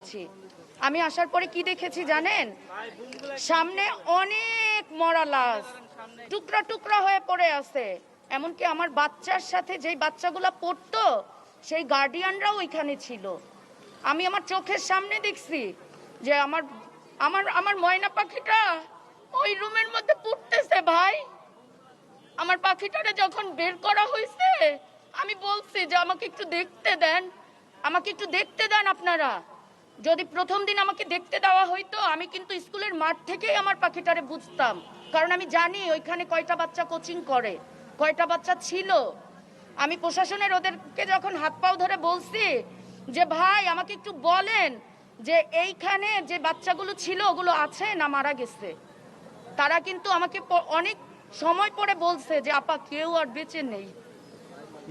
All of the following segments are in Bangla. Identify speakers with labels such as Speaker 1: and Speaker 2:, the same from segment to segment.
Speaker 1: ছি। আমি আসার পরে কি দেখেছি জানেন? সামনে অনেক মরা লাশ টুকরা টুকরা হয়ে পড়ে আছে। এমনকি আমার বাচ্চার সাথে যেই বাচ্চাগুলা পড়তো সেই গার্ডিয়ানরাও ওইখানে ছিল। আমি আমার চোখের সামনে দেখছি যে আমার আমার আমার ময়না পাখিটা ওই রুমের মধ্যে পড়তেছে। ভাই, আমার পাখিটারে যখন বের করা হয়েছে আমি বলছি যে আমাকে একটু দেখতে দেন, আমাকে একটু দেখতে দেন আপনারা। যদি প্রথম দিন আমাকে দেখতে দেওয়া হইতো আমি কিন্তু স্কুলের মাঠ থেকেই আমার পাখিটারে বুঝতাম, কারণ আমি জানি ওইখানে কয়টা বাচ্চা কোচিং করে, কয়টা বাচ্চা ছিল। আমি প্রশাসনের ওদেরকে যখন হাত পাও ধরে বলছি যে ভাই আমাকে একটু বলেন যে এইখানে যে বাচ্চাগুলো ছিল ওগুলো আছে না মারা গেছে, তারা কিন্তু আমাকে অনেক সময় পরে বলছে যে আপা কেউ আর বেঁচে নেই।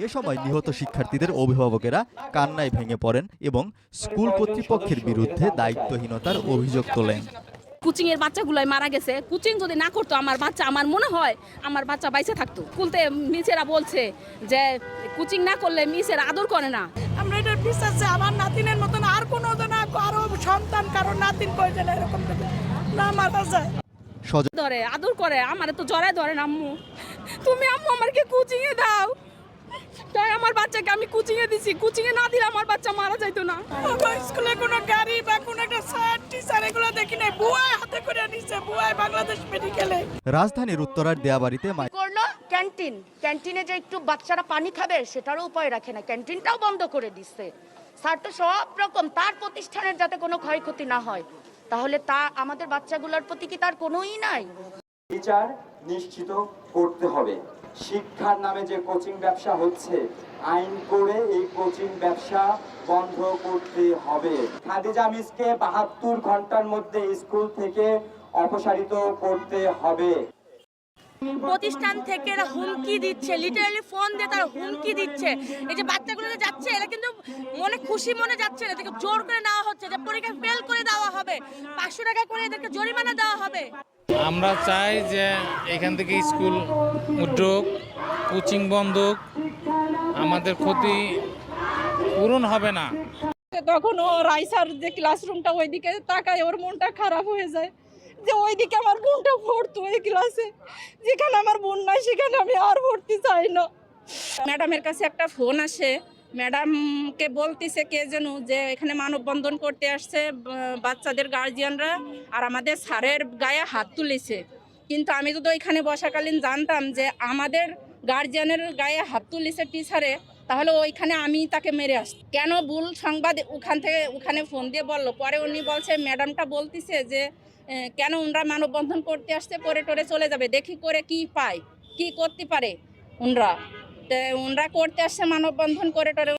Speaker 2: এ সময় নিহত শিক্ষার্থীদের অভিভাবকেরা কান্নায় ভেঙে পড়েন এবং স্কুল কর্তৃপক্ষের বিরুদ্ধে দায়িত্বহীনতার অভিযোগ তোলেন।
Speaker 3: কোচিং এর বাচ্চাগুলাই মারা গেছে। কোচিং যদি না করতো আমার মনে হয় আমার বাচ্চা বাইসে থাকতো। স্কুলতে মিসেরা বলছে যে কোচিং না করলে মিসের আদর করে না।
Speaker 4: আমরা এটার বিশ্বাস যে আমার নাতিনের মতন আর কোনো না কারো সন্তান কারো নাতিন কয়জন এরকম না মারা যায়।
Speaker 3: ধরে আদর করে, আমারে তো জড়ায় ধরেন আম্মু, তুমি আম্মু আমাকে কোচিং এ দাও। তাই আমার বাচ্চাকে আমি কোচিং এ দিছি, কোচিং এ না দিলে আমার বাচ্চা মারা যাইতো না।
Speaker 4: আমার স্কুলে কোনো গাড়ি বা কোনো একটা স্যার টিচার এগুলো দেখি নাই, বুয়াই হাতে করে নিছে, বুয়াই বাংলাদেশ মেডিকেলে।
Speaker 2: রাজধানীর উত্তরার দেয়াবাড়িতে
Speaker 1: করলো ক্যান্টিনে যে একটু বাচ্চারা পানি খাবে সেটারও উপায় রাখে না, ক্যান্টিনটাও বন্ধ করে দিচ্ছে। স্যার তো সব রকম তার প্রতিষ্ঠানের যাতে কোনো ক্ষয়ক্ষতি না হয়, তাহলে তা আমাদের বাচ্চাগুলোর প্রতি কি তার কোনোই নাই?
Speaker 5: বিচার নিশ্চিত করতে হবে। শিক্ষার নামে যে কোচিং ব্যবসা হচ্ছে, আইন করে এই কোচিং ব্যবসা বন্ধ করতে হবে। খাদিজা মিসকে 72 ঘন্টার মধ্যে স্কুল থেকে অপসারিত করতে হবে।
Speaker 6: প্রতিষ্ঠান থেকে এরা হুমকি দিচ্ছে, লিটারালি ফোন দিয়ে তারা হুমকি দিচ্ছে। এই যে বাচ্চাগুলো যাচ্ছে এরা কিন্তু মনে খুশি মনে যাচ্ছে না, এদেরকে জোর করে নেওয়া হচ্ছে যে পরীক্ষা ফেল করে দেওয়া হবে, 500 টাকা করে এদেরকে জরিমানা দেওয়া হবে।
Speaker 7: আমরা চাই যে এখান থেকে স্কুল উদ্যোগ, কোচিং বন্ধ, আমাদের ক্ষতি পূরণ হবে না।
Speaker 3: তখন ও রাইসার যে ক্লাসরুমটা ওইদিকে তাকায় ওর মনটা খারাপ হয়ে যায় যে ওইদিকে আমার বোনটা পড়তো এই ক্লাসে, যেখানে আমার বোন নাই সেখানে আমি আর পড়তে চাই না। ম্যাডামের কাছে একটা ফোন আসে, ম্যাডামকে বলতেছে কে যেন যে এখানে মানববন্ধন করতে আসছে বাচ্চাদের গার্জিয়ানরা, আর আমাদের স্যারের গায়ে হাত তুলেছে। কিন্তু আমি যদি ওইখানে বসাকালীন জানতাম যে আমাদের গার্জিয়ানের গায়ে হাত তুলেছে টিচারে, তাহলে ওইখানে আমি তাকে মেরে আসতাম। কেন ভুল সংবাদ ওখানে ফোন দিয়ে বললো, পরে উনি বলছে ম্যাডামটা বলতেছে যে কেন ওনারা মানববন্ধন করতে আসছে, করে টোরে চলে যাবে, দেখি করে কি পায়, কি করতে পারে ওনরা করতে আসছে মানববন্ধন করে টোরে।